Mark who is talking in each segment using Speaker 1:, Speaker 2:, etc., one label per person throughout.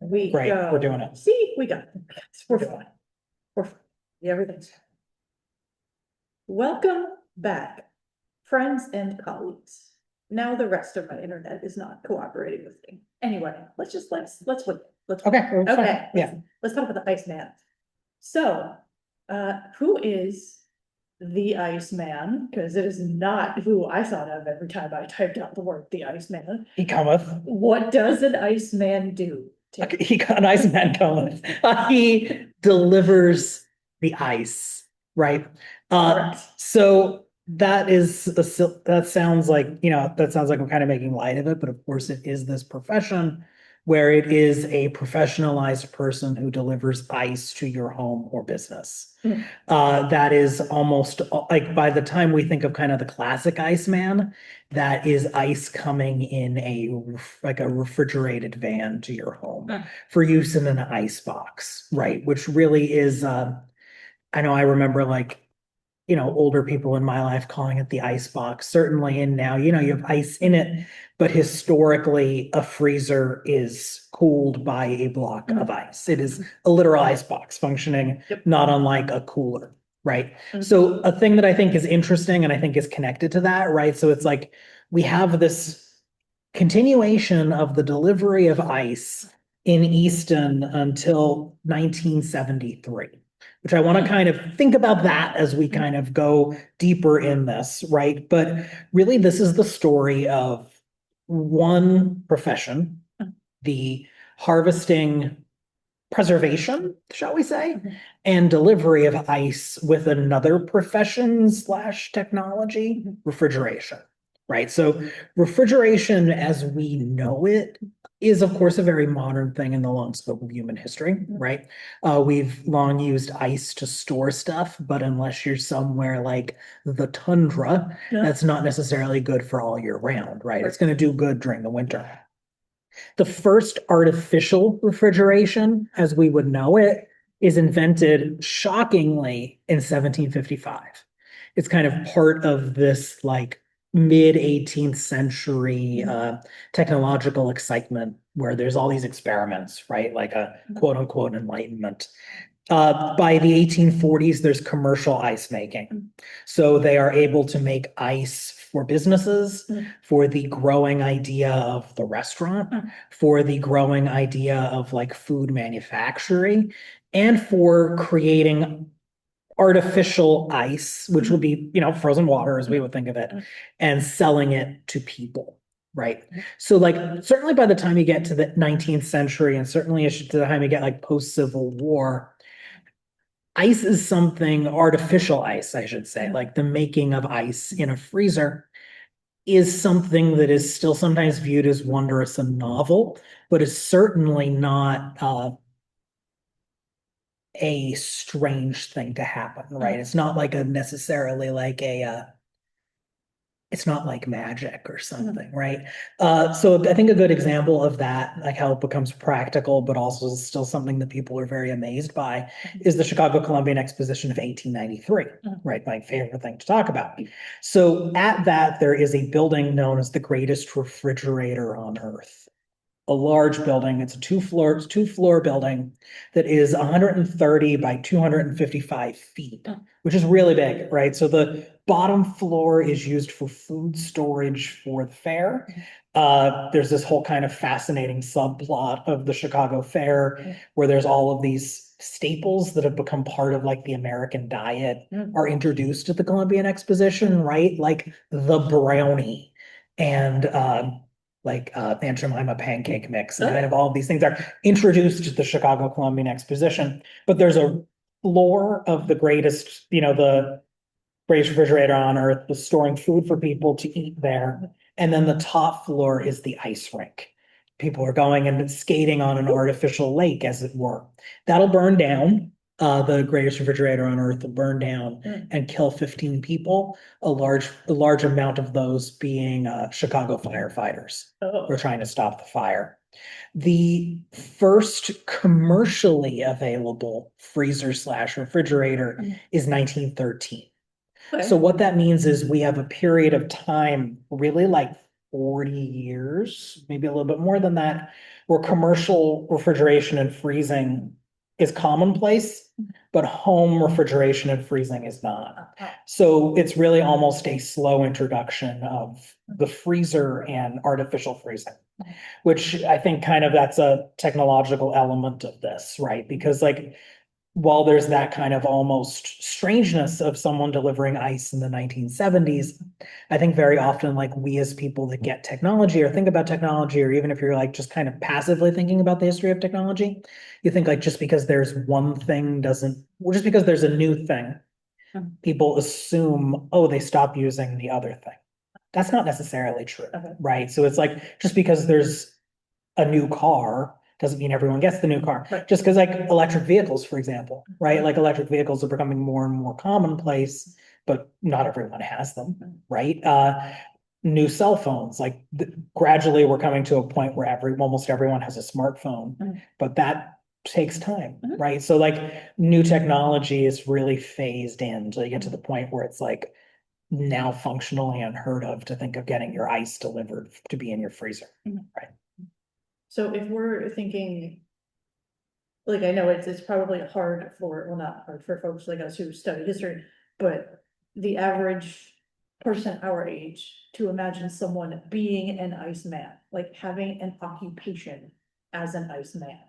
Speaker 1: Great, we're doing it.
Speaker 2: See, we got it. We're fine. We're fine. Everything's fine. Welcome back, friends and colleagues. Now the rest of my internet is not cooperating with me. Anyway, let's wait.
Speaker 1: Okay.
Speaker 2: Okay.
Speaker 1: Yeah.
Speaker 2: Let's talk about the Iceman. So, who is the Iceman? Because it is not who I thought of every time I typed out the word the Iceman.
Speaker 1: He cometh.
Speaker 2: What does an Iceman do? Tim?
Speaker 1: An Iceman cometh. He delivers the ice, right?
Speaker 2: Correct.
Speaker 1: So that sounds like, I'm kind of making light of it, but of course it is this profession where it is a professionalized person who delivers ice to your home or business.
Speaker 2: Mm.
Speaker 1: That is almost like, by the time we think of kind of the classic Iceman, that is ice coming in a refrigerated van to your home for use in an ice box, right? Which really is, I know I remember older people in my life calling it the ice box, certainly. And now, you have ice in it, but historically a freezer is cooled by a block of ice. It is a literal ice box functioning, not unlike a cooler, right? So a thing that I think is interesting and I think is connected to that, right? So it's like we have this continuation of the delivery of ice in Easton until 1973. Which I want to kind of think about that as we kind of go deeper in this, right? But really, this is the story of one profession, the harvesting, preservation, shall we say, and delivery of ice with another profession / technology, refrigeration, right? So refrigeration as we know it is, of course, a very modern thing in the long scope of human history, right? We've long used ice to store stuff, but unless you're somewhere like the tundra, that's not necessarily good for all year round, right? It's going to do good during the winter. The first artificial refrigeration, as we would know it, is invented shockingly in 1755. It's kind of part of this mid 18th century technological excitement where there's all these experiments, right? Like a quote unquote enlightenment. By the 1840s, there's commercial ice making. So they are able to make ice for businesses, for the growing idea of the restaurant, for the growing idea of food manufacturing, and for creating artificial ice, which would be, frozen water as we would think of it, and selling it to people, right? So certainly by the time you get to the 19th century, and certainly to the time you get post-Civil War, ice is something, artificial ice, I should say, like the making of ice in a freezer is something that is still sometimes viewed as wondrous and novel, but is certainly not a strange thing to happen, right? It's not necessarily it's not like magic or something, right? So I think a good example of that, like how it becomes practical, but also still something that people are very amazed by, is the Chicago Columbian Exposition of 1893, right? My favorite thing to talk about. So at that, there is a building known as the greatest refrigerator on Earth. A large building. It's a two floor building that is 130 by 255 feet, which is really big, right? So the bottom floor is used for food storage for the fair. There's this whole kind of fascinating subplot of the Chicago Fair where there's all of these staples that have become part of the American diet are introduced at the Columbian Exposition, right? Like the brownie and Aunt Jemima pancake mix, and kind of all of these things are introduced to the Chicago Columbian Exposition. But there's a floor of the greatest refrigerator on Earth, was storing food for people to eat there. And then the top floor is the ice rink. People are going and skating on an artificial lake, as it were. That'll burn down. The greatest refrigerator on Earth will burn down and kill 15 people, a large amount of those being Chicago firefighters who are trying to stop the fire. The first commercially available freezer / refrigerator is 1913. So what that means is we have a period of time, really 40 years, maybe a little bit more than that, where commercial refrigeration and freezing is commonplace, but home refrigeration and freezing is not. So it's really almost a slow introduction of the freezer and artificial freezing, which I think kind of that's a technological element of this, right? Because like while there's that kind of almost strangeness of someone delivering ice in the 1970s, I think very often like we as people that get technology or think about technology, or even if you're like just kind of passively thinking about the history of technology, you think like just because there's one thing doesn't, well, just because there's a new thing, people assume, oh, they stop using the other thing. That's not necessarily true, right? So it's like just because there's a new car doesn't mean everyone gets the new car.
Speaker 2: Right.
Speaker 1: Just because like electric vehicles, for example, right? Like electric vehicles are becoming more and more commonplace, but not everyone has them, right? New cell phones, like gradually we're coming to a point where almost everyone has a smartphone, but that takes time, right? So like new technology is really phased in till you get to the point where it's like now functionally unheard of to think of getting your ice delivered to be in your freezer, right?
Speaker 2: So if we're thinking, like, I know it's probably hard for, well, not hard for folks like us who study history, but the average person our age to imagine someone being an Iceman, like having an occupation as an Iceman.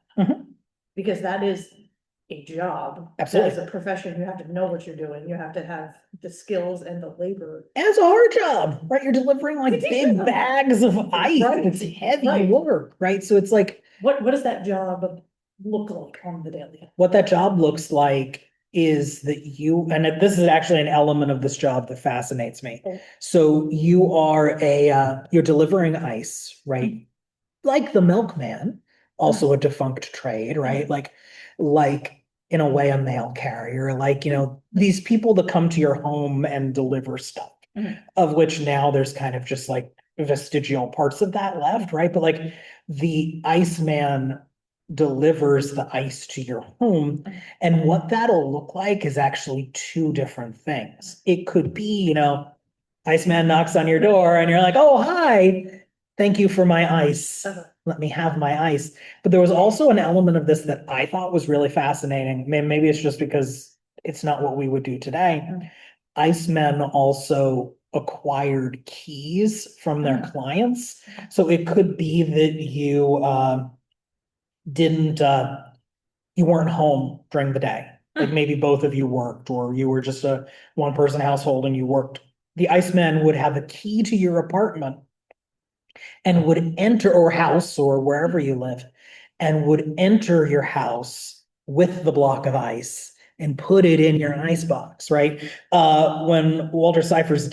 Speaker 2: Because that is a job.
Speaker 1: Absolutely.
Speaker 2: As a profession, you have to know what you're doing. You have to have the skills and the labor.
Speaker 1: And it's a hard job, right? You're delivering like big bags of ice.
Speaker 2: Right.
Speaker 1: It's heavy work, right? So it's like,
Speaker 2: what does that job look like on the daily?
Speaker 1: what that job looks like is that you, and this is actually an element of this job that fascinates me. So you are you're delivering ice, right? Like the milkman, also a defunct trade, right? Like in a way, a mail carrier, like, you know, these people that come to your home and deliver stuff, of which now there's kind of just like vestigial parts of that left, right? But like the Iceman delivers the ice to your home. And what that'll look like is actually two different things. It could be, you know, Iceman knocks on your door and you're like, oh, hi, thank you for my ice. Let me have my ice. But there was also an element of this that I thought was really fascinating. Maybe it's just because it's not what we would do today. Icemen also acquired keys from their clients. So it could be that didn't you weren't home during the day. Like maybe both of you worked, or you were just a one person household and you worked. The Iceman would have a key to your apartment and would enter, or house, or wherever you live, and would enter your house with the block of ice and put it in your ice box, right? When Walter Cyphers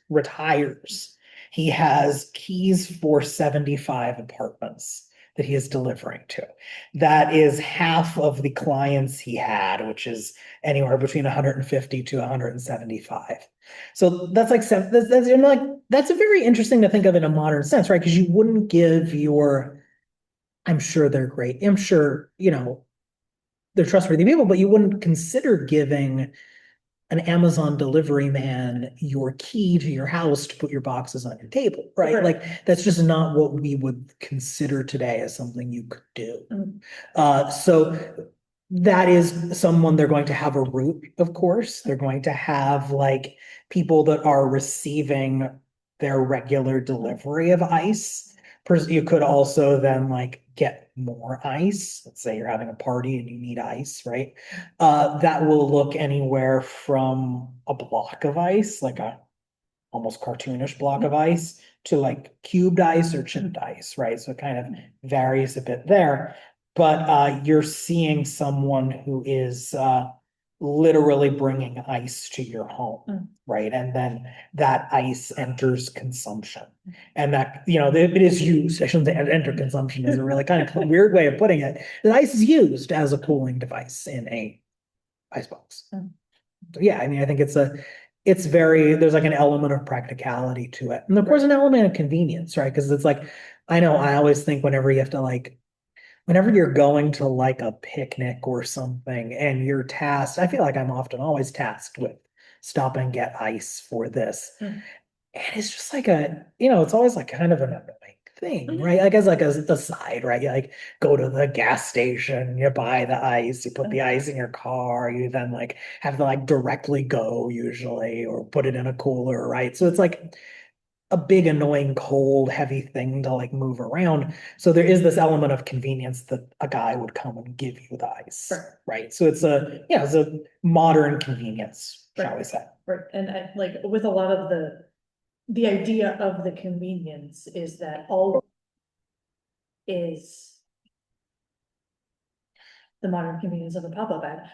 Speaker 1: retires, he has keys for 75 apartments that he is delivering to. That is half of the clients he had, which is anywhere between 150 to 175. So that's like that's a very interesting to think of in a modern sense, right? Because you wouldn't give I'm sure they're great. I'm sure, you know, they're trustworthy people, but you wouldn't consider giving an Amazon delivery man your key to your house to put your boxes on your table, right? Like that's just not what we would consider today as something you could do. So that is someone, they're going to have a route, of course. They're going to have like people that are receiving their regular delivery of ice. You could also then like get more ice. Let's say you're having a party and you need ice, right? That will look anywhere from a block of ice, like a almost cartoonish block of ice, to like cubed ice or chipped ice, right? So it kind of varies a bit there. But you're seeing someone who is literally bringing ice to your home, right? And then that ice enters consumption. And that, you know, it is used, I shouldn't say enter consumption is a really kind of weird way of putting it. The ice is used as a cooling device in a icebox. So yeah, I mean, I think there's like an element of practicality to it. And of course, an element of convenience, right? Because it's like, I know I always think whenever whenever you're going to like a picnic or something and you're tasked, I feel like I'm often always tasked with stop and get ice for this. And it's just like it's always like kind of an annoying thing, right? Like as like a aside, right? You like go to the gas station, you buy the ice, you put the ice in your car, you then like have to like directly go usually or put it in a cooler, right? So it's like a big, annoying, cold, heavy thing to like move around. So there is this element of convenience that a guy would come and give you the ice,
Speaker 2: Right.
Speaker 1: right? So it's a modern convenience, shall we say.
Speaker 2: Right, and like with a lot of the idea of the convenience is that all is the modern convenience of a pop-up ad.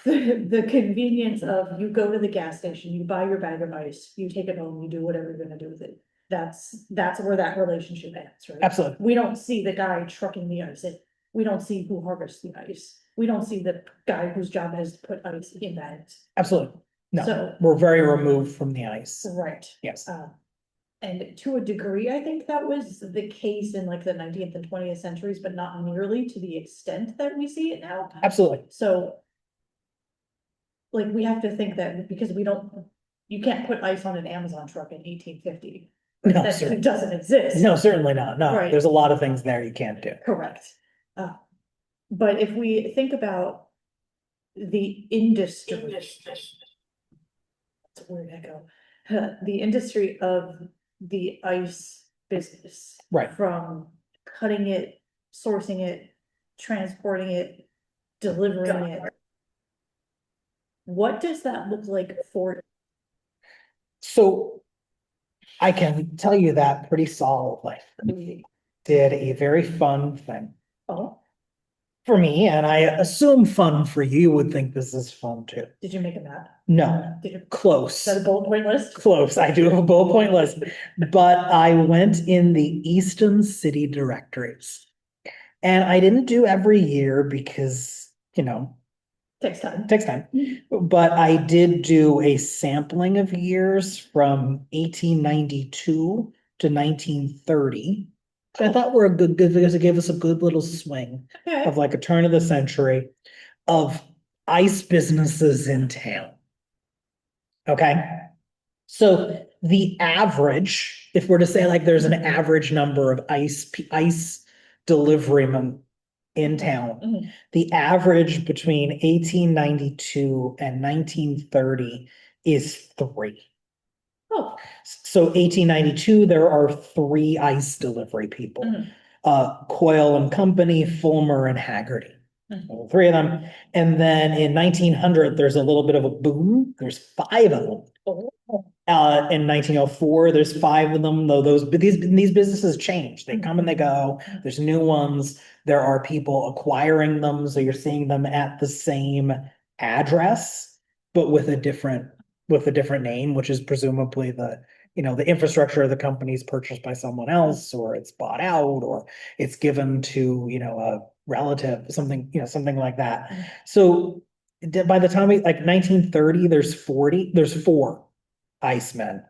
Speaker 2: The convenience of you go to the gas station, you buy your bag of ice, you take it home, you do whatever you're gonna do with it. That's where that relationship ends, right?
Speaker 1: Absolutely.
Speaker 2: We don't see the guy trucking the ice in. We don't see who harvests the ice. We don't see the guy whose job is to put ice in that.
Speaker 1: Absolutely. No,
Speaker 2: So-
Speaker 1: we're very removed from the ice.
Speaker 2: Right.
Speaker 1: Yes.
Speaker 2: And to a degree, I think that was the case in like the 19th and 20th centuries, but not nearly to the extent that we see it now.
Speaker 1: Absolutely.
Speaker 2: So. Like, we have to think that because you can't put ice on an Amazon truck in 1850. Right?
Speaker 1: No,
Speaker 2: That
Speaker 1: certainly.
Speaker 2: doesn't exist.
Speaker 1: No, certainly not. No,
Speaker 2: Right.
Speaker 1: there's a lot of things there you can't do.
Speaker 2: Correct. But if we think about the industry. That's a weird echo. The industry of the ice business.
Speaker 1: Right.
Speaker 2: From cutting it, sourcing it, transporting it, delivering it. What does that look like for?
Speaker 1: So I can tell you that pretty solidly. Did a very fun thing
Speaker 2: Oh,
Speaker 1: for me, and I assume fun for you would think this is fun too.
Speaker 2: did you make a map?
Speaker 1: No,
Speaker 2: Did you, is
Speaker 1: close.
Speaker 2: that a bullet point list?
Speaker 1: Close. I do have a bullet point list, but I went in the Easton city directories. And I didn't do every year because,
Speaker 2: Takes time.
Speaker 1: takes time. But I did do a sampling of years from 1892 to 1930. I thought were a good because it gave us a good little swing
Speaker 2: Okay.
Speaker 1: of like a turn of the century of ice businesses in town. Okay. So the average, if we're to say like there's an average number of ice deliverymen in town,
Speaker 2: Mhm.
Speaker 1: the average between 1892 and 1930 is 3.
Speaker 2: Oh,
Speaker 1: So 1892, there are 3 ice delivery people.
Speaker 2: Mhm.
Speaker 1: Coyle and Company, Fulmer and Haggerty.
Speaker 2: Mhm.
Speaker 1: All 3 of them. And then in 1900, there's a little bit of a boom. There's 5 of them.
Speaker 2: oh,
Speaker 1: In 1904, there's 5 of them, though these businesses change. They come and they go. There's new ones. There are people acquiring them, so you're seeing them at the same address, but with a different name, which is presumably the infrastructure of the company is purchased by someone else, or it's bought out, or it's given to, a relative, something like that. So by the time like 1930, there's 4 Icemen.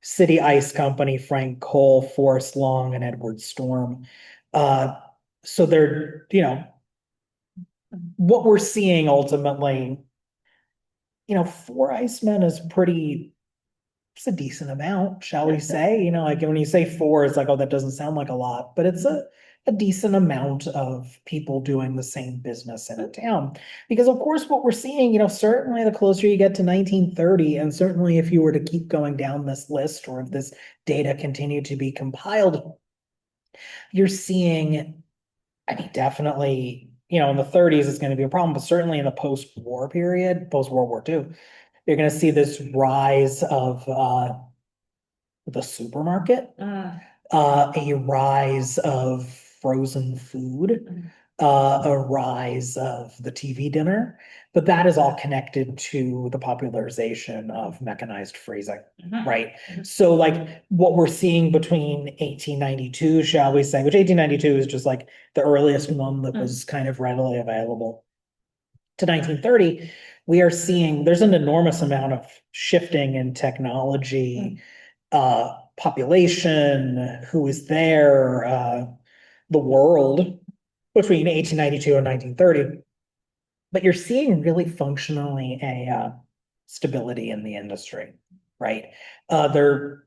Speaker 1: City Ice Company, Frank Cole, Forrest Long, and Edward Storm. So they're, what we're seeing ultimately, 4 Icemen is it's a decent amount, shall we say? Like when you say 4, it's like, oh, that doesn't sound like a lot, but it's a decent amount of people doing the same business in a town. Because of course, what we're seeing, certainly the closer you get to 1930, and certainly if you were to keep going down this list or if this data continued to be compiled, you're seeing, I mean, definitely, in the 30s, it's going to be a problem, but certainly in the post-war period, post-World War II, you're going to see this rise of the supermarket, a rise of frozen food, a rise of the TV dinner, but that is all connected to the popularization of mechanized freezing, right? So like what we're seeing between 1892, shall we say, which 1892 is just like the earliest one that was kind of readily available, to 1930, we are seeing there's an enormous amount of shifting in technology, population, who is there, the world between 1892 and 1930. But you're seeing really functionally a stability in the industry. right? They're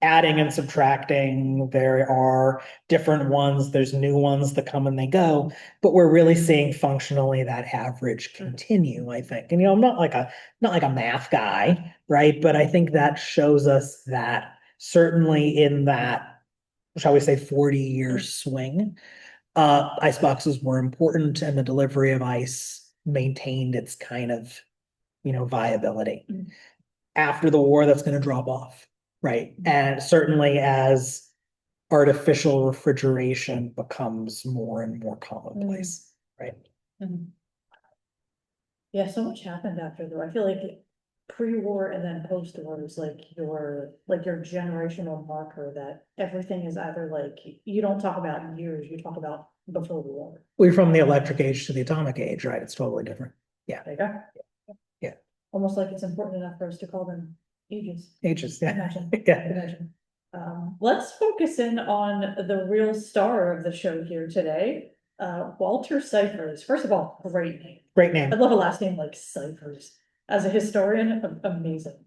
Speaker 1: adding and subtracting. There are different ones. There's new ones that come and they go, but we're really seeing functionally that average continue, I think. And I'm not like a math guy, right? But I think that shows us that certainly in that, shall we say, 40-year swing, ice boxes were important and the delivery of ice maintained its kind of, viability. After the war, that's going to drop off, right? And certainly as artificial refrigeration becomes more and more commonplace, right?
Speaker 2: Yeah, so much happened after though. I feel like pre-war and then post-war is like your generational marker that everything is either like, you don't talk about years, you talk about before the war.
Speaker 1: We're from the electric age to the atomic age, right? It's totally different. Yeah.
Speaker 2: There you go.
Speaker 1: Yeah.
Speaker 2: Almost like it's important enough for us to call them ages.
Speaker 1: Ages, yeah.
Speaker 2: Imagine.
Speaker 1: Yeah.
Speaker 2: Imagine. Let's focus in on the real star of the show here today. Walter Cyphers. First of all, great name.
Speaker 1: Great name.
Speaker 2: I'd love a last name like Cyphers. As a historian, amazing.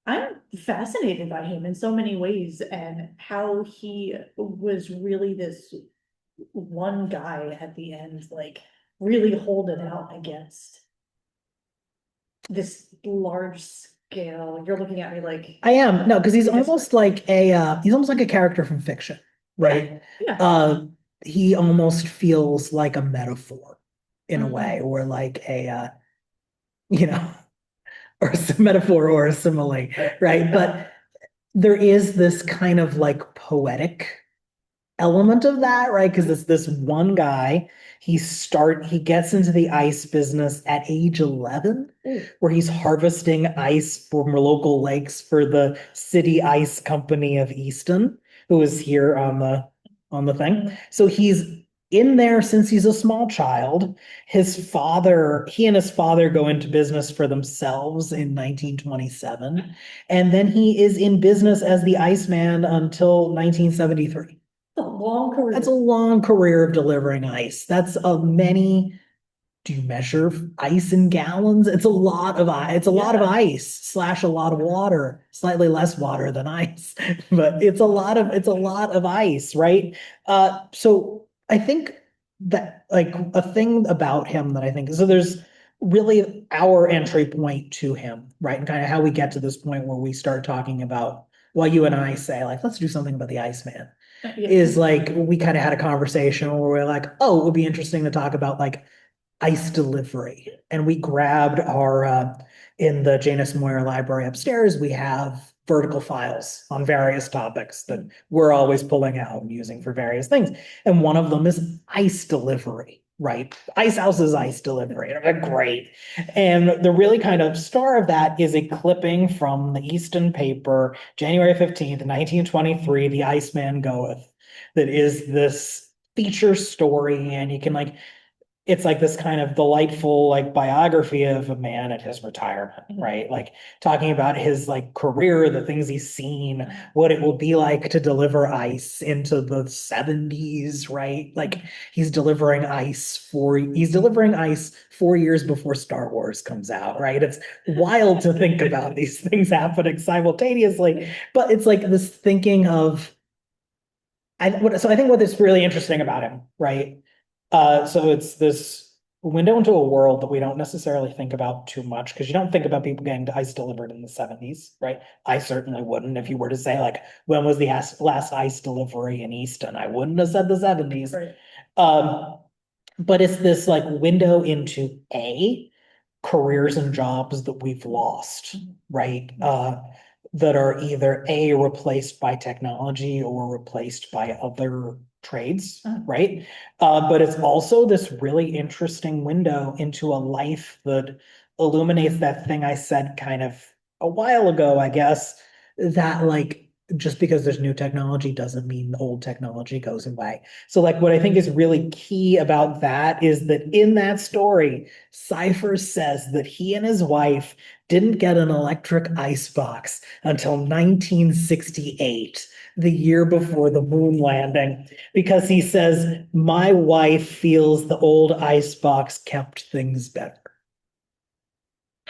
Speaker 2: I'm fascinated by him in so many ways and how he was really this one guy at the end, like really holding out against this large scale. You're looking at me like
Speaker 1: I am. No, because he's almost like a character from fiction, right?
Speaker 2: Yeah.
Speaker 1: He almost feels like a metaphor in a way, or like or a metaphor or a simile, right? But there is this kind of like poetic element of that, right? Because it's this one guy, he gets into the ice business at age 11, where he's harvesting ice from local lakes for the City Ice Company of Easton, who is here on the thing. So he's in there since he's a small child. He and his father go into business for themselves in 1927. And then he is in business as the Iceman until 1973.
Speaker 2: A long career.
Speaker 1: That's a long career of delivering ice. That's do you measure ice in gallons? It's a lot of ice. It's a lot of ice / a lot of water, slightly less water than ice, but it's a lot of ice, right? So I think that like a thing about him that I think, so there's really our entry point to him, right? And kind of how we get to this point where we start talking about, well, you and I say like, let's do something about the Iceman. Is like, we kind of had a conversation where we're like, oh, it would be interesting to talk about like ice delivery. And we grabbed in the Janus Moyer library upstairs, we have vertical files on various topics that we're always pulling out and using for various things. And one of them is ice delivery, right? Ice House's ice delivery. And I'm like, great. And the really kind of star of that is a clipping from the Easton paper, January 15th, 1923, The Iceman Goeth, that is this feature story. And you can like, it's like this kind of delightful like biography of a man at his retirement, right? Like talking about his like career, the things he's seen, what it will be like to deliver ice into the 70s, right? Like he's delivering ice 4 years before Star Wars comes out, right? It's wild to think about these things happening simultaneously, but it's like this thinking of, so I think what is really interesting about him, right? So it's this window into a world that we don't necessarily think about too much, because you don't think about people getting ice delivered in the 70s, right? I certainly wouldn't. If you were to say like, when was the last ice delivery in Easton? I wouldn't have said the 70s.
Speaker 2: Right.
Speaker 1: But it's this like window into careers and jobs that we've lost, right? That are either replaced by technology or replaced by other trades, right? But it's also this really interesting window into a life that illuminates that thing I said kind of a while ago, I guess, that like, just because there's new technology doesn't mean old technology goes away. So like what I think is really key about that is that in that story, Cyphers says that he and his wife didn't get an electric ice box until 1968, the year before the moon landing, because he says, my wife feels the old ice box kept things better.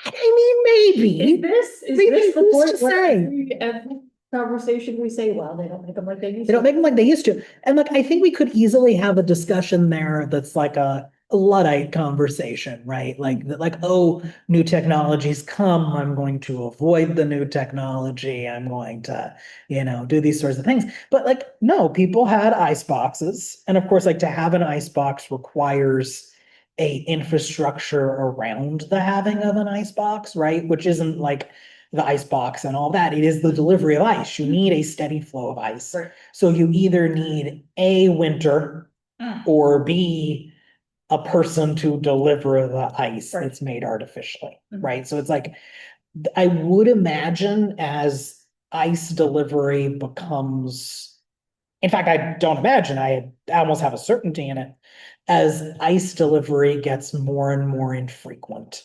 Speaker 1: I mean, maybe.
Speaker 2: Is
Speaker 1: Maybe
Speaker 2: this the
Speaker 1: who's
Speaker 2: point
Speaker 1: to
Speaker 2: where
Speaker 1: say?
Speaker 2: every conversation we say, well, they don't make them like they used
Speaker 1: They don't
Speaker 2: to?
Speaker 1: make them like they used to. And like, I think we could easily have a discussion there that's like a Luddite conversation, right? Like, like, oh, new technologies come. I'm going to avoid the new technology. I'm going to, do these sorts of things. But like, no, people had ice boxes. And of course, like to have an ice box requires a infrastructure around the having of an ice box, right? Which isn't like the ice box and all that. It is the delivery of ice. You need a steady flow of ice.
Speaker 2: Right.
Speaker 1: So you either need A, winter, or B, a person to deliver the ice
Speaker 2: Right.
Speaker 1: that's made artificially,
Speaker 2: Mhm.
Speaker 1: right? So it's like, I would imagine as ice delivery becomes, in fact, I don't imagine, I almost have a certainty in it, as ice delivery gets more and more infrequent,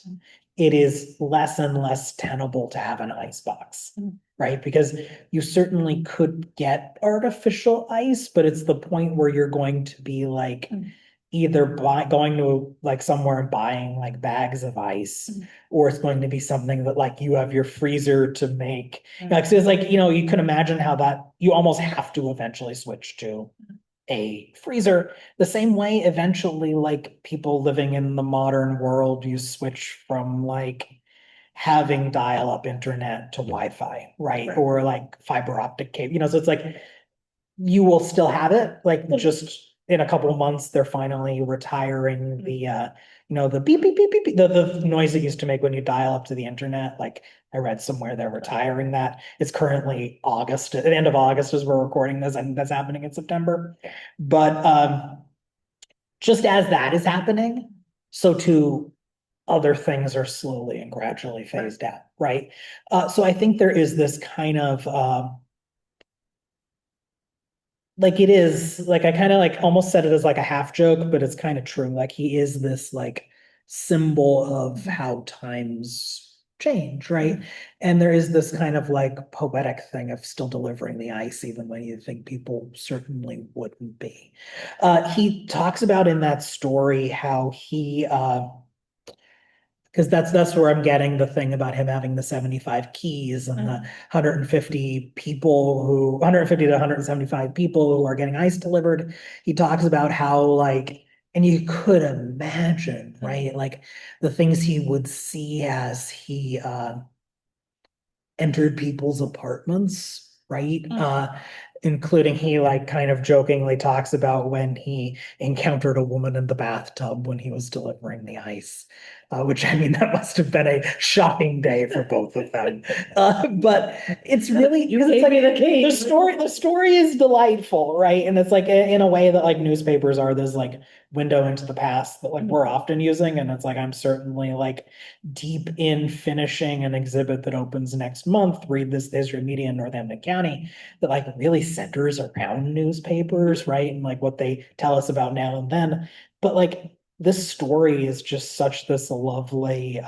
Speaker 1: it is less and less tenable to have an ice box, right? Because you certainly could get artificial ice, but it's the point where you're going to be like either going to like somewhere and buying like bags of ice, or it's going to be something that like you have your freezer to make. Like, so it's like, you can imagine how that you almost have to eventually switch to a freezer. The same way eventually like people living in the modern world, you switch from like having dial-up internet to Wi-Fi, right? Or like fiber optic cable, so it's like you will still have it, like just in a couple of months, they're finally retiring the beep, beep, beep, beep, beep, the noise it used to make when you dial up to the internet. Like I read somewhere they're retiring that. It's currently August, at the end of August as we're recording this, and that's happening in September. But just as that is happening, so too other things are slowly and gradually phased out, right? So I think there is this kind of like it is like I kind of like almost said it as like a half joke, but it's kind of true. Like he is this like symbol of how times change, right? And there is this kind of like poetic thing of still delivering the ice, even when you think people certainly wouldn't be. He talks about in that story how he because that's where I'm getting the thing about him having the 75 keys and the 150 to 175 people who are getting ice delivered. He talks about how like, and you could imagine, right? Like the things he would see as he entered people's apartments, right? Including he like kind of jokingly talks about when he encountered a woman in the bathtub when he was delivering the ice, which I mean that must have been a shocking day for both of them. But it's really
Speaker 2: You
Speaker 1: because it's
Speaker 2: gave
Speaker 1: like
Speaker 2: me the key.
Speaker 1: the story is delightful, right? And it's like in a way that like newspapers are this like window into the past that like we're often using, and it's like I'm certainly like deep in finishing an exhibit that opens next month, read this history of media in Northampton County, that like really centers around newspapers, right? And like what they tell us about now and then. But like this story is just such this lovely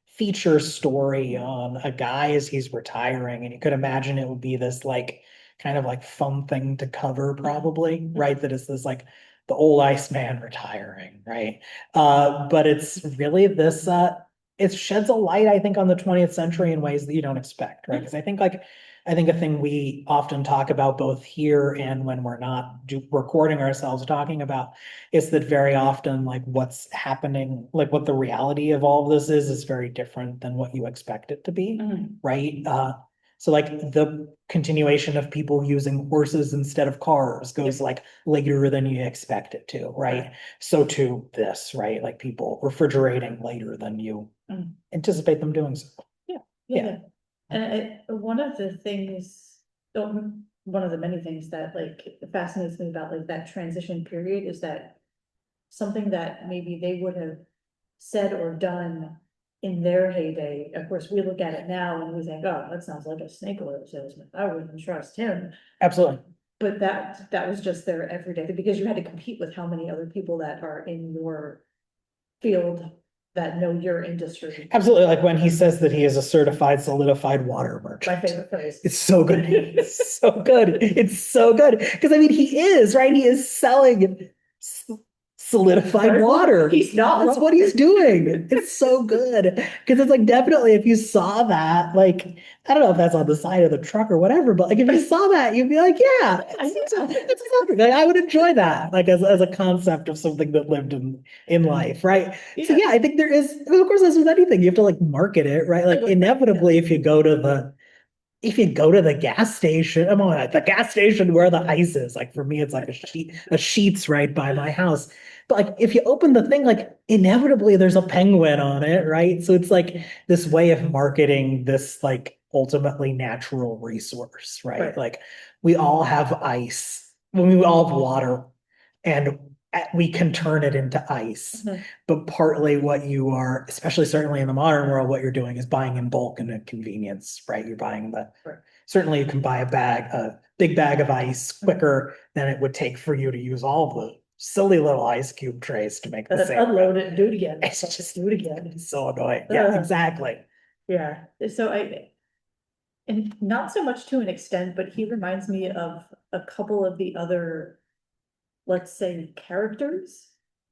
Speaker 1: feature story on a guy as he's retiring. And you could imagine it would be this like kind of like fun thing to cover probably, right? That is this like the old Iceman retiring, right? But it's really this it sheds a light, I think, on the 20th century in ways that you don't expect, right? Because I think a thing we often talk about both here and when we're not recording ourselves talking about is that very often like what's happening, like what the reality of all of this is very different than what you expect it to be, right? So like the continuation of people using horses instead of cars goes like later than you expect it to, right? So too this, right? Like people refrigerating later than you anticipate them doing so.
Speaker 2: Yeah. And one of the things, one of the many things that like fascinates me about like that transition period is that something that maybe they would have said or done in their heyday. Of course, we look at it now and we think, oh, that sounds like a snake oil salesman. I wouldn't trust him.
Speaker 1: Absolutely.
Speaker 2: But that was just their everyday, because you had to compete with how many other people that are in your field that know your industry.
Speaker 1: Absolutely. Like when he says that he is a certified solidified water merchant.
Speaker 2: My favorite phrase.
Speaker 1: It's so good. It's so good. It's so good. Because I mean, he is, right? He is selling solidified water.
Speaker 2: He's not
Speaker 1: That's
Speaker 2: wrong.
Speaker 1: what he's doing. It's so good. Because it's like definitely if you saw that, like, I don't know if that's on the side of the truck or whatever, but like if you saw that, you'd be like, yeah, it's exactly like I would enjoy that, like as a concept of something that lived in life, right? So yeah, I think there is, I mean, of course, as with anything, you have to like market it, right? Like inevitably, if you go to the gas station, I'm on the gas station where the ice is. Like for me, it's like a Sheets right by my house. But like if you open the thing, like inevitably there's a penguin on it, right? So it's like this way of marketing this like ultimately natural resource, right?
Speaker 2: Right.
Speaker 1: Like we all have ice, when we all have water, and we can turn it into ice.
Speaker 2: Mhm.
Speaker 1: But partly what you are, especially certainly in the modern world, what you're doing is buying in bulk and a convenience, right? You're buying
Speaker 2: Right.
Speaker 1: certainly you can buy a big bag of ice quicker than it would take for you to use all the silly little ice cube trays to make the
Speaker 2: And then
Speaker 1: same.
Speaker 2: unload it and do it again.
Speaker 1: It's just
Speaker 2: Do it again.
Speaker 1: It's so annoying. Yeah, exactly.
Speaker 2: Yeah, so and not so much to an extent, but he reminds me of a couple of the other, let's say, characters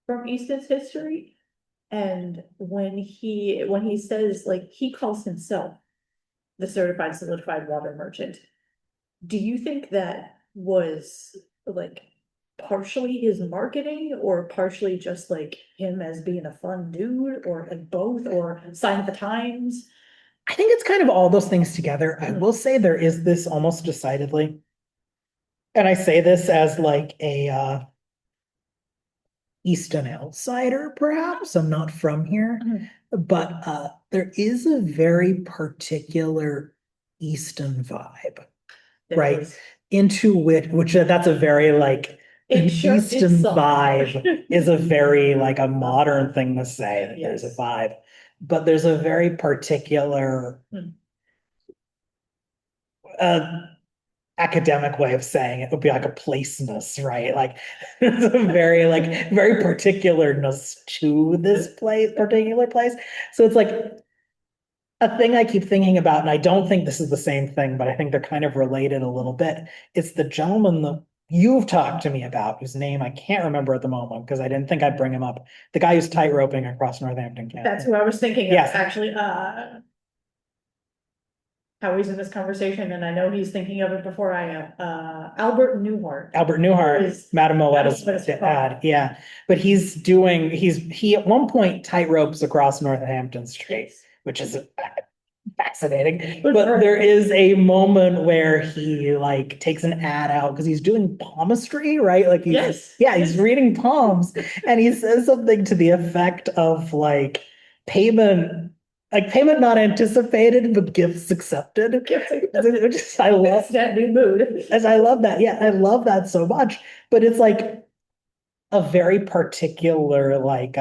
Speaker 2: from Easton's history. And when he says, like, he calls himself the certified solidified water merchant, do you think that was like partially his marketing or partially just like him as being a fun dude or like both or sign of the times?
Speaker 1: I think it's kind of all those things together. I will say there is this almost decidedly, and I say this as like a Easton outsider, perhaps. I'm not from here, but there is a very particular Easton vibe, right? Into which that's a very like Easton vibe is a very like a modern thing to say that there's a vibe, but there's a very particular uh academic way of saying it would be like a placeness, right? Like there's a very particularness to this particular place. So it's like a thing I keep thinking about, and I don't think this is the same thing, but I think they're kind of related a little bit. It's the gentleman that you've talked to me about, whose name I can't remember at the moment because I didn't think I'd bring him up. The guy who's tight roping across Northampton County.
Speaker 2: That's who I was thinking of,
Speaker 1: Yes.
Speaker 2: actually, how he's in this conversation, and I know he's thinking of it before I am, Albert Newhart.
Speaker 1: Albert Newhart,
Speaker 2: Is
Speaker 1: Madame Moetta's
Speaker 2: Moetta's
Speaker 1: dad, yeah. But he at one point tight ropes across Northampton Street, which is fascinating. But there is a moment where he like takes an ad out because he's doing palmistry, right? Like he's reading palms, and he says something to the effect of like payment not anticipated, but gifts accepted. Which is, I love
Speaker 2: that new mood.
Speaker 1: As I love that. Yeah, I love that so much. But it's like a very particular like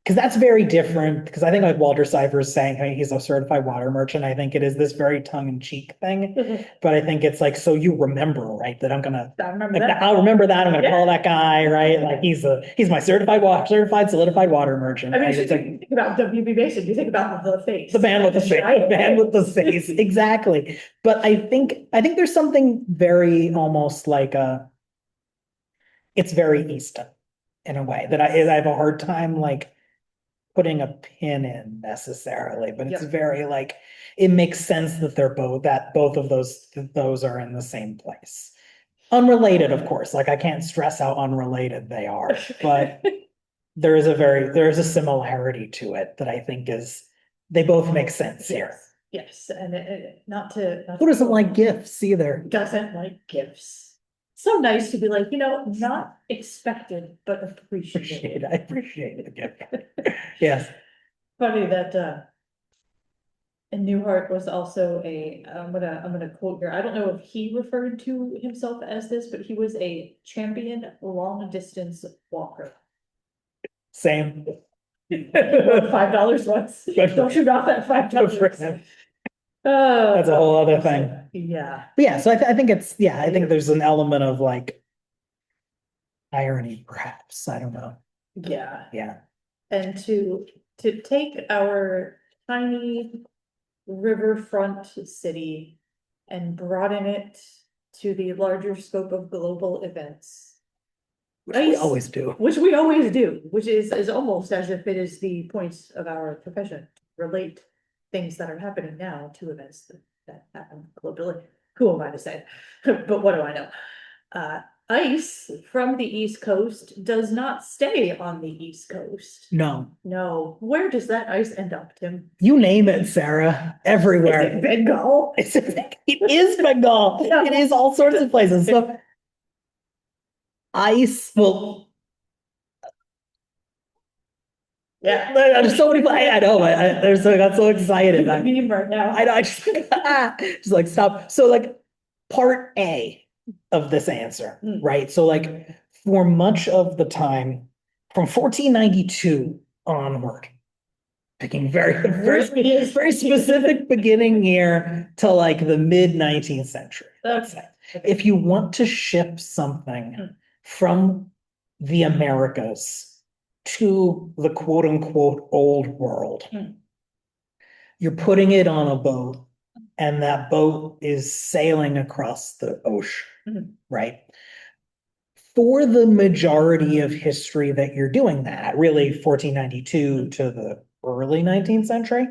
Speaker 1: because that's very different. Because I think like Walter Cipher is saying, hey, he's a certified water merchant. I think it is this very tongue-in-cheek thing. But I think it's like, so you remember, right? That I'm gonna I'll remember that. I'm gonna call that guy, right? Like he's my certified solidified water merchant.
Speaker 2: I mean, you think about WB Mason, you think about the face.
Speaker 1: The man with the face. The man with the face. Exactly. But I think there's something very almost like it's very Easton in a way that I have a hard time like putting a pin in necessarily, but it's very like it makes sense that both of those are in the same place. Unrelated, of course. Like I can't stress how unrelated they are, but there is a similarity to it that I think they both make sense here.
Speaker 2: Yes, and not to.
Speaker 1: Who doesn't like gifts either?
Speaker 2: Doesn't like gifts. So nice to be like, not expected, but appreciated.
Speaker 1: I appreciate the gift. Yes.
Speaker 2: Funny that and Newhart was also I'm gonna quote here. I don't know if he referred to himself as this, but he was a champion long distance walker.
Speaker 1: Same.
Speaker 2: $5 once. Don't shoot off that $5.
Speaker 1: That's a whole other thing.
Speaker 2: Yeah.
Speaker 1: But yeah, so I think I think there's an element of like irony, perhaps. I don't know.
Speaker 2: Yeah.
Speaker 1: Yeah.
Speaker 2: And to take our tiny riverfront city and broaden it to the larger scope of global events.
Speaker 1: Which we always do.
Speaker 2: Which we always do, which is almost as if it is the points of our profession, relate things that are happening now to events that happen globally. Who am I to say? But what do I know? Ice from the East Coast does not stay on the East Coast.
Speaker 1: No,
Speaker 2: No, where does that ice end up, Tim?
Speaker 1: you name it, Sarah,
Speaker 2: Is
Speaker 1: everywhere.
Speaker 2: it Bengal?
Speaker 1: It is Bengal.
Speaker 2: No.
Speaker 1: It is all sorts of places. So ice, well,
Speaker 2: Yeah.
Speaker 1: there's so many, I know, I got so excited.
Speaker 2: I'm meme right now.
Speaker 1: I know, I just, just like stop. So like part A of this answer, right? So like for much of the time from 1492 onward, picking very specific beginning year to like the mid 19th century, let's say. If you want to ship something from the Americas to the quote unquote old world, you're putting it on a boat and that boat is sailing across the ocean, right? For the majority of history that you're doing that, really 1492 to the early 19th century,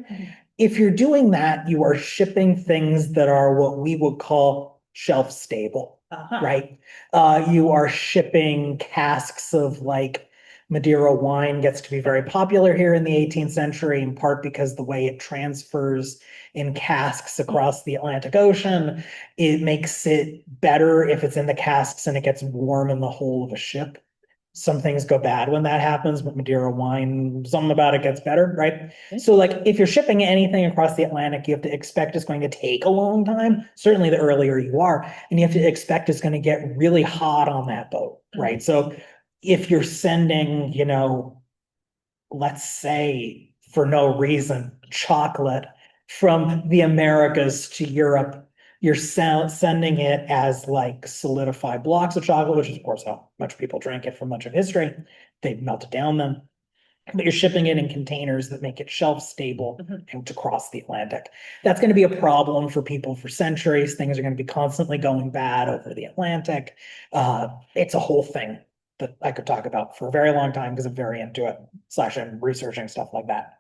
Speaker 1: if you're doing that, you are shipping things that are what we would call shelf stable, right? You are shipping casks of like Madeira wine gets to be very popular here in the 18th century, in part because the way it transfers in casks across the Atlantic Ocean, it makes it better if it's in the casks and it gets warm in the hull of a ship. Some things go bad when that happens, but Madeira wine, something about it gets better, right? So like if you're shipping anything across the Atlantic, you have to expect it's going to take a long time, certainly the earlier you are, and you have to expect it's going to get really hot on that boat, right? So if you're sending, let's say for no reason, chocolate from the Americas to Europe, you're sending it as like solidified blocks of chocolate, which is of course how much people drank it for much of history. They've melted down them. But you're shipping it in containers that make it shelf stable and to cross the Atlantic. That's going to be a problem for people for centuries. Things are going to be constantly going bad over the Atlantic. It's a whole thing that I could talk about for a very long time because I'm very into it, / I'm researching stuff like that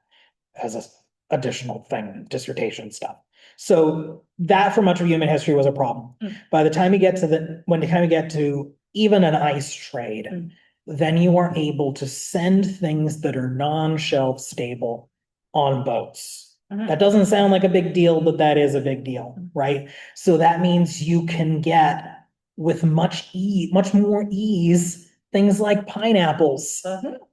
Speaker 1: as an additional thing, dissertation stuff. So that for much of human history was a problem. By the time you get to when you kind of get to even an ice trade, then you are able to send things that are non-shelf stable on boats. That doesn't sound like a big deal, but that is a big deal, right? So that means you can get with much more ease, things like pineapples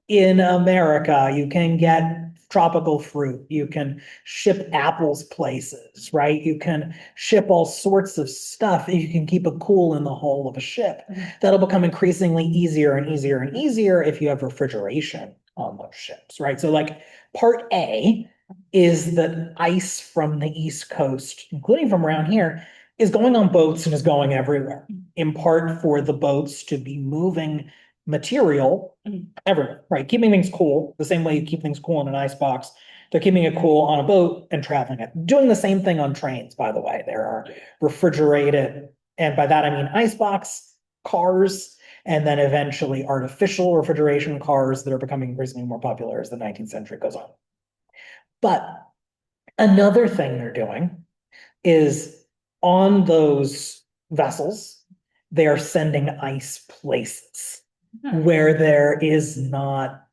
Speaker 1: in America. You can get tropical fruit. You can ship apples places, right? You can ship all sorts of stuff. You can keep it cool in the hull of a ship. That'll become increasingly easier and easier and easier if you have refrigeration on those ships, right? So like part A is that ice from the East Coast, including from around here, is going on boats and is going everywhere, in part for the boats to be moving material everywhere, right? Keeping things cool, the same way you keep things cool in an ice box. They're keeping it cool on a boat and traveling it. Doing the same thing on trains, by the way. There are refrigerated, and by that I mean icebox cars, and then eventually artificial refrigeration cars that are becoming increasingly more popular as the 19th century goes on. But another thing they're doing is on those vessels, they are sending ice places where there is not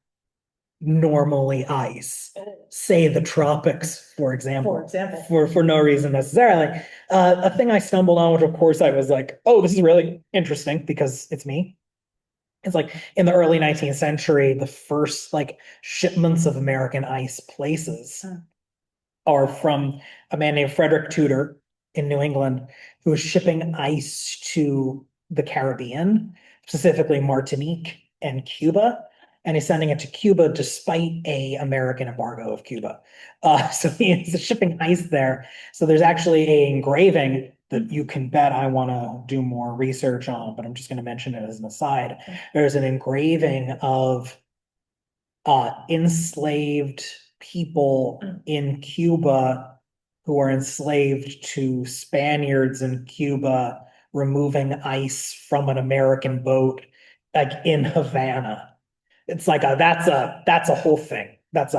Speaker 1: normally ice, say the tropics, for example, for no reason necessarily. A thing I stumbled on, which of course I was like, oh, this is really interesting because it's me. It's like in the early 19th century, the first like shipments of American ice places are from a man named Frederick Tudor in New England, who was shipping ice to the Caribbean, specifically Martinique and Cuba. And he's sending it to Cuba despite a American embargo of Cuba. So he's shipping ice there. So there's actually a engraving that you can bet I want to do more research on, but I'm just going to mention it as an aside. There's an engraving of enslaved people in Cuba who are enslaved to Spaniards in Cuba, removing ice from an American boat like in Havana. It's like that's a whole thing. That's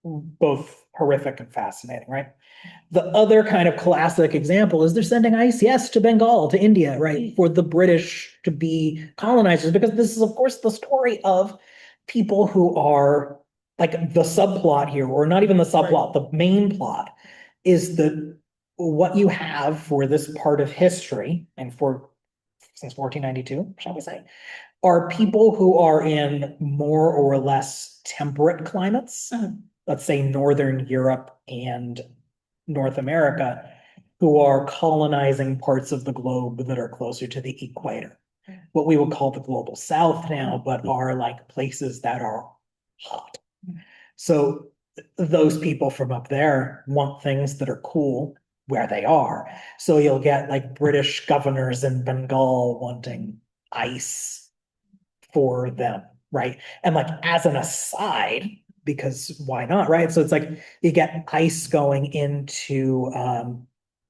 Speaker 1: both horrific and fascinating, right? The other kind of classic example is they're sending ice, yes, to Bengal, to India, right, for the British to be colonizers, because this is, of course, the story of people who are like the subplot here, or not even the subplot, the main plot is that what you have for this part of history, and for since 1492, shall we say, are people who are in more or less temperate climates, let's say Northern Europe and North America, who are colonizing parts of the globe that are closer to the equator. What we would call the global south now, but are like places that are hot. So those people from up there want things that are cool where they are. So you'll get like British governors in Bengal wanting ice for them, right? And like as an aside, because why not, right? So it's like you get ice going into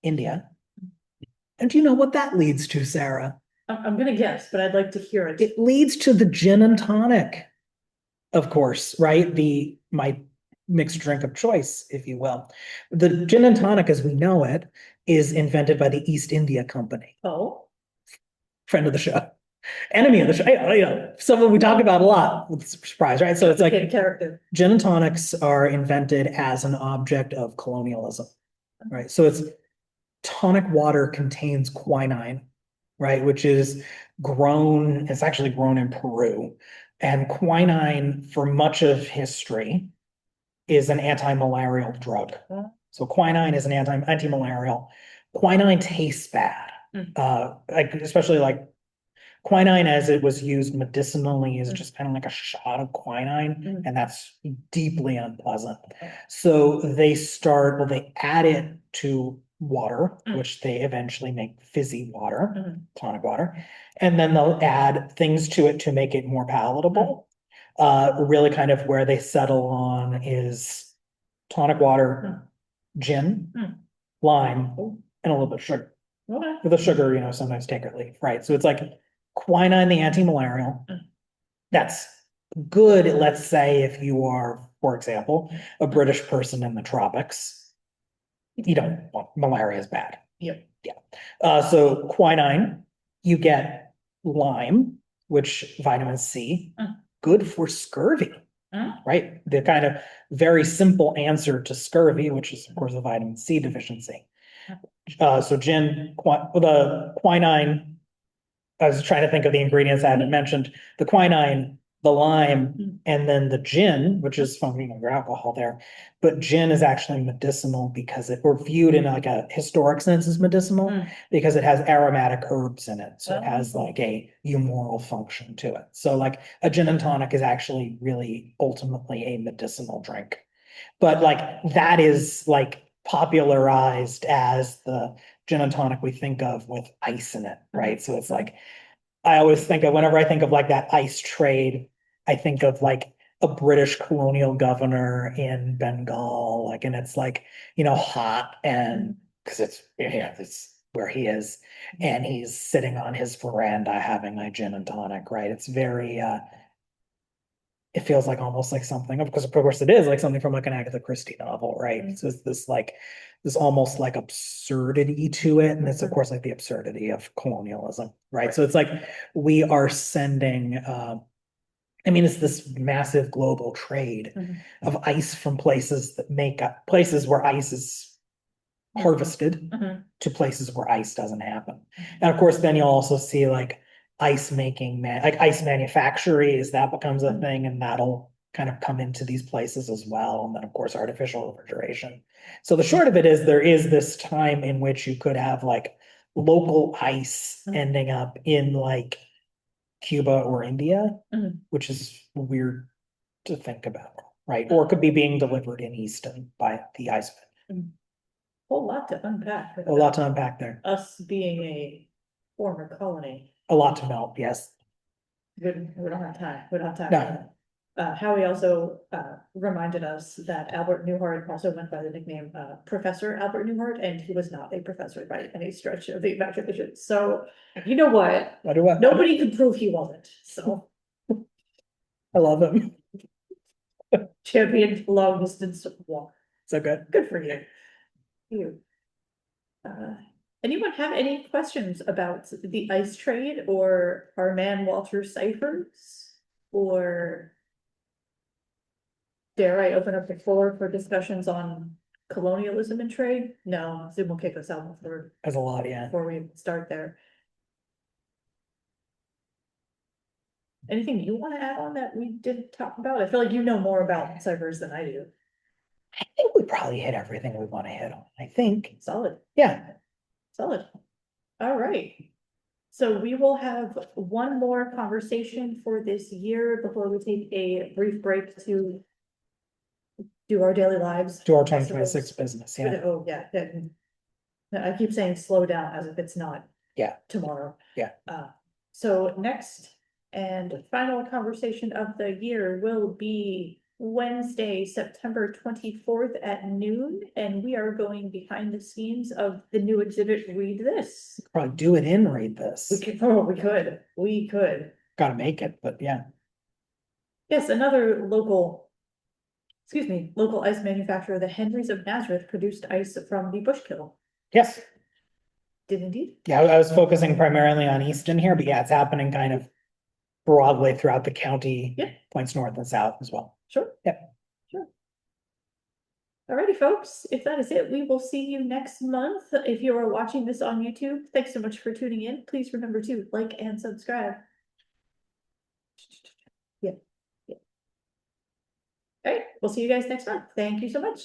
Speaker 1: India. And do you know what that leads to, Sarah?
Speaker 2: I'm gonna guess, but I'd like to hear it.
Speaker 1: It leads to the gin and tonic, of course, right? My mixed drink of choice, if you will. The gin and tonic, as we know it, is invented by the East India Company.
Speaker 2: Oh,
Speaker 1: Friend of the show. Enemy of the show, someone we talk about a lot with surprise, right? So it's like
Speaker 2: character.
Speaker 1: gin and tonics are invented as an object of colonialism, right? So it's tonic water contains quinine, right? Which is grown, it's actually grown in Peru. And quinine, for much of history, is an anti-malarial drug. So quinine is an anti-malarial. Quinine tastes bad. Like especially like quinine as it was used medicinally is just kind of like a shot of quinine, and that's deeply unpleasant. So they add it to water, which they eventually make fizzy water, tonic water, and then they'll add things to it to make it more palatable. Really kind of where they settle on is tonic water, gin, lime, and a little bit of sugar.
Speaker 2: Okay.
Speaker 1: With the sugar, sometimes take or leave, right? So it's like quinine, the anti-malarial. That's good, let's say, if you are, for example, a British person in the tropics. You don't want malaria is bad.
Speaker 2: Yep.
Speaker 1: Yeah. So quinine, you get lime, which vitamin C, good for scurvy, right? The kind of very simple answer to scurvy, which is, of course, a vitamin C deficiency. So the quinine, I was trying to think of the ingredients I hadn't mentioned, the quinine, the lime, and then the gin, which is from, your alcohol there. But gin is actually medicinal because or viewed in like a historic sense as medicinal because it has aromatic herbs in it. So it has like a humoral function to it. So like a gin and tonic is actually really ultimately a medicinal drink. But like that is like popularized as the gin and tonic we think of with ice in it, right? So it's like, I always think of, whenever I think of like that ice trade, I think of like a British colonial governor in Bengal, like, and it's like, hot, and because it's where he is, and he's sitting on his veranda having a gin and tonic, right? It's very, it feels like almost like something, because of course it is like something from like an Agatha Christie novel, right? So it's this almost like absurdity to it. And it's of course like the absurdity of colonialism, right? So it's like we are sending, it's this massive global trade of ice from places that make up places where ice is harvested to places where ice doesn't happen. And of course, then you'll also see like ice manufacturers, that becomes a thing, and that'll kind of come into these places as well. And then of course, artificial refrigeration. So the short of it is there is this time in which you could have like local ice ending up in like Cuba or India, which is weird to think about, right? Or it could be being delivered in Easton by the Iceman.
Speaker 2: Whole lot to unpack.
Speaker 1: A lot to unpack there.
Speaker 2: Us being a former colony.
Speaker 1: A lot to melt, yes.
Speaker 2: We don't have time. We don't have time.
Speaker 1: No.
Speaker 2: Howie also, reminded us that Albert Newhart also went by the nickname, Professor Albert Newhart, and he was not a professor by any stretch of the imagination. So, you know what?
Speaker 1: What do I?
Speaker 2: Nobody could prove he wasn't, so
Speaker 1: I love him.
Speaker 2: champion long distance walk.
Speaker 1: So good.
Speaker 2: Good for you. You. Anyone have any questions about the ice trade or our man Walter Cyphers? Or dare I open up the floor for discussions on colonialism and trade? No, Zoom will kick us out
Speaker 1: That's a lot, yeah.
Speaker 2: before we start there. Anything you want to add on that we didn't talk about? I feel like you know more about Cyphers than I do.
Speaker 1: I think we probably hit everything we want to hit on. I think.
Speaker 2: Solid.
Speaker 1: Yeah.
Speaker 2: Solid. All right. So we will have one more conversation for this year before we take a brief break to do our daily lives.
Speaker 1: Do our 2026 business. Yeah.
Speaker 2: Oh, yeah. I keep saying slow down as if it's not.
Speaker 1: Yeah.
Speaker 2: Tomorrow.
Speaker 1: Yeah.
Speaker 2: So next and final conversation of the year will be Wednesday, September 24th at noon, and we are going behind the scenes of the new exhibit, Read This.
Speaker 1: Probably do it in, read this.
Speaker 2: We could.
Speaker 1: Gotta make it, but yeah.
Speaker 2: Yes, another local ice manufacturer, the Henrys of Nazareth, produced ice from the Bushkill.
Speaker 1: Yes.
Speaker 2: Did indeed.
Speaker 1: Yeah, I was focusing primarily on Easton here, but yeah, it's happening kind of broadly throughout the county.
Speaker 2: Yeah.
Speaker 1: Points north and south as well.
Speaker 2: Sure.
Speaker 1: Yep.
Speaker 2: Sure. Alrighty, folks, if that is it, we will see you next month. If you are watching this on YouTube, thanks so much for tuning in. Please remember to like and subscribe. Yeah. Alright, we'll see you guys next month. Thank you so much.